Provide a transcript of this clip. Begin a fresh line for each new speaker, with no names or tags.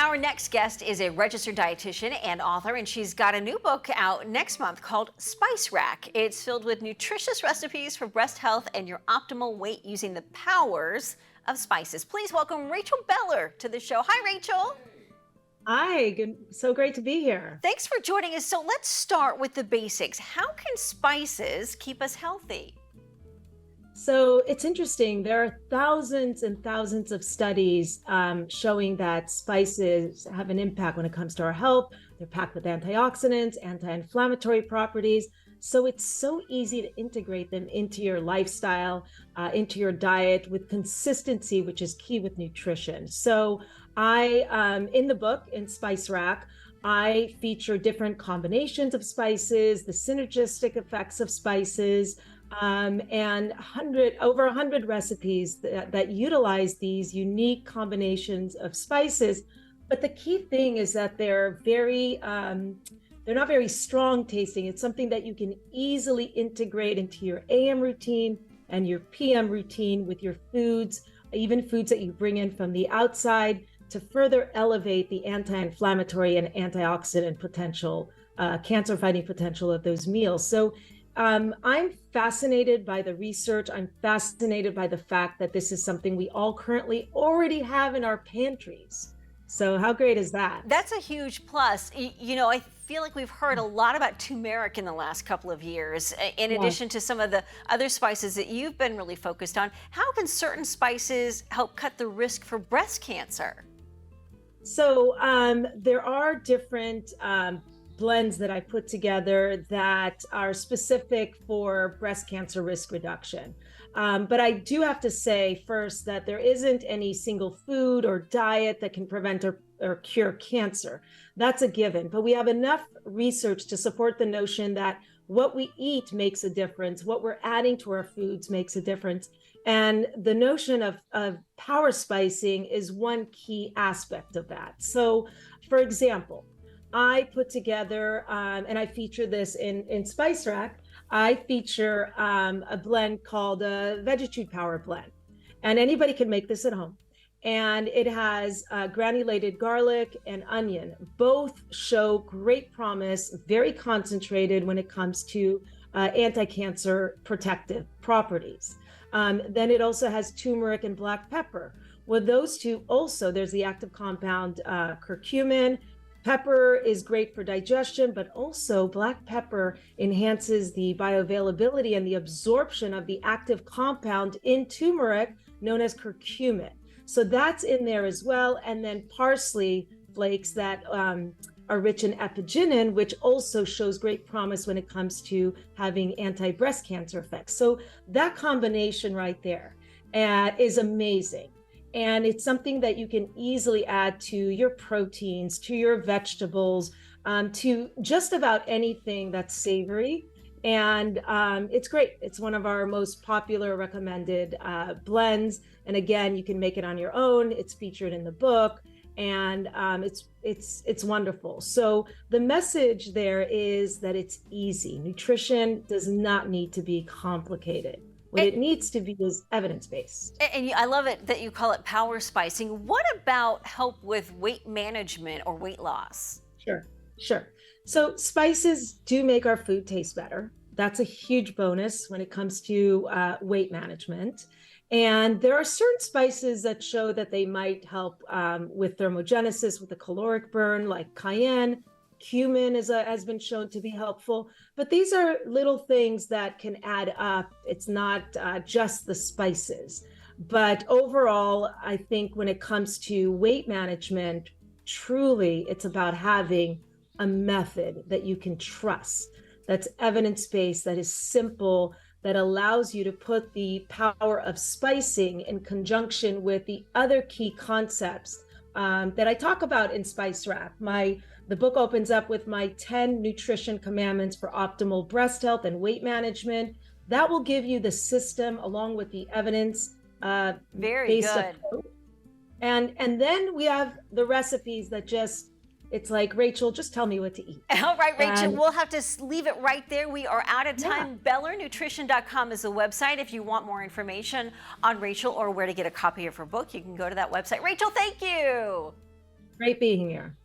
Our next guest is a registered dietitian and author, and she's got a new book out next month called Spice Rack. It's filled with nutritious recipes for breast health and your optimal weight using the powers of spices. Please welcome Rachel Beller to the show. Hi, Rachel.
Hi, good. So great to be here.
Thanks for joining us. So let's start with the basics. How can spices keep us healthy?
So it's interesting. There are thousands and thousands of studies showing that spices have an impact when it comes to our health. They're packed with antioxidants, anti-inflammatory properties. So it's so easy to integrate them into your lifestyle, into your diet with consistency, which is key with nutrition. So in the book, in Spice Rack, I feature different combinations of spices, the synergistic effects of spices, and over 100 recipes that utilize these unique combinations of spices. But the key thing is that they're not very strong tasting. It's something that you can easily integrate into your AM routine and your PM routine with your foods, even foods that you bring in from the outside, to further elevate the anti-inflammatory and antioxidant potential, cancer-fighting potential of those meals. So I'm fascinated by the research. I'm fascinated by the fact that this is something we all currently already have in our pantries. So how great is that?
That's a huge plus. I feel like we've heard a lot about turmeric in the last couple of years, in addition to some of the other spices that you've been really focused on. How can certain spices help cut the risk for breast cancer?
So there are different blends that I put together that are specific for breast cancer risk reduction. But I do have to say first that there isn't any single food or diet that can prevent or cure cancer. That's a given. But we have enough research to support the notion that what we eat makes a difference, what we're adding to our foods makes a difference. And the notion of power spicing is one key aspect of that. So, for example, I put together, and I feature this in Spice Rack, I feature a blend called a Vegetative Power Blend. And anybody can make this at home. And it has granulated garlic and onion. Both show great promise, very concentrated when it comes to anti-cancer protective properties. Then it also has turmeric and black pepper. Well, those two also, there's the active compound curcumin. Pepper is great for digestion, but also black pepper enhances the bioavailability and the absorption of the active compound in turmeric known as curcumin. So that's in there as well. And then parsley flakes that are rich in epigenin, which also shows great promise when it comes to having anti-breast cancer effects. So that combination right there is amazing. And it's something that you can easily add to your proteins, to your vegetables, to just about anything that's savory. And it's great. It's one of our most popular recommended blends. And again, you can make it on your own. It's featured in the book, and it's wonderful. So the message there is that it's easy. Nutrition does not need to be complicated. What it needs to be is evidence-based.
And I love it that you call it power spicing. What about help with weight management or weight loss?
Sure. So spices do make our food taste better. That's a huge bonus when it comes to weight management. And there are certain spices that show that they might help with thermogenesis, with the caloric burn, like cayenne. Cumin has been shown to be helpful, but these are little things that can add up. It's not just the spices. But overall, I think when it comes to weight management, truly it's about having a method that you can trust, that's evidence-based, that is simple, that allows you to put the power of spicing in conjunction with the other key concepts that I talk about in Spice Rack. The book opens up with my 10 nutrition commandments for optimal breast health and weight management. That will give you the system along with the evidence
Very good.
approach. And then we have the recipes that it's like, Rachel, just tell me what to eat.
All right, Rachel, we'll have to leave it right there. We are out of time.
Yeah.
BellerNutrition.com is the website. If you want more information on Rachel or where to get a copy of her book, you can go to that website. Rachel, thank you.
Great being here.